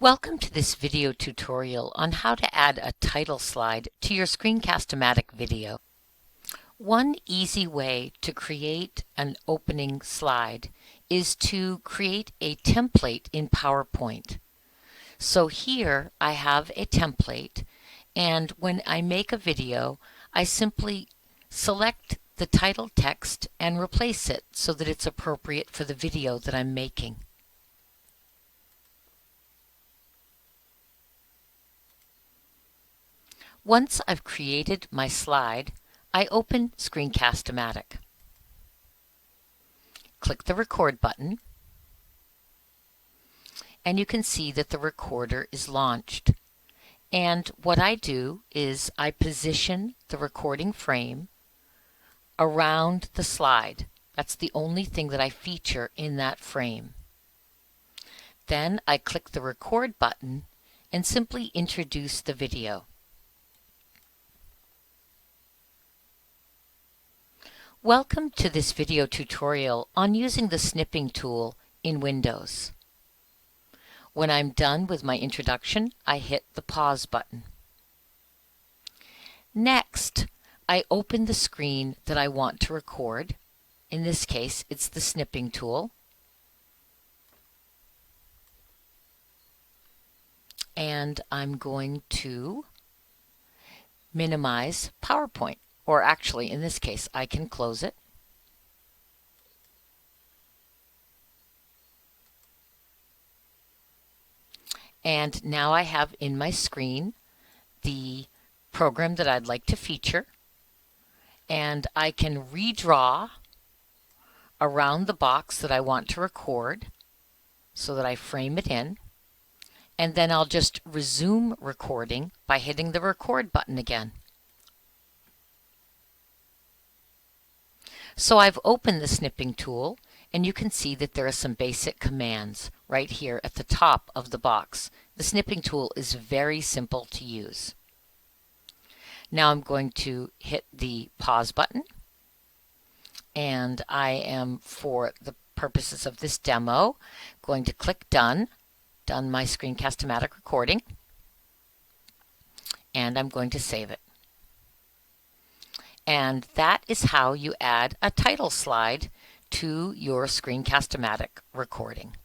Welcome to this video tutorial on how to add a title slide to your Screencast-O-Matic video. One easy way to create an opening slide is to create a template in PowerPoint. So here I have a template, and when I make a video, I simply select the title text and replace it so that it's appropriate for the video that I'm making. Once I've created my slide, I open Screencast-O-Matic. Click the record button, and you can see that the recorder is launched. And what I do is I position the recording frame around the slide. That's the only thing that I feature in that frame. Then I click the record button and simply introduce the video. Welcome to this video tutorial on using the snipping tool in Windows. When I'm done with my introduction, I hit the pause button. Next, I open the screen that I want to record. In this case, it's the snipping tool. And I'm going to minimize PowerPoint. Or actually, in this case, I can close it. And now I have in my screen the program that I'd like to feature. And I can redraw around the box that I want to record so that I frame it in. And then I'll just resume recording by hitting the record button again. So I've opened the snipping tool, and you can see that there are some basic commands right here at the top of the box. The snipping tool is very simple to use. Now I'm going to hit the pause button, and I am, for the purposes of this demo, going to click Done my Screencast-O-Matic recording, and I'm going to save it. And that is how you add a title slide to your Screencast-O-Matic recording.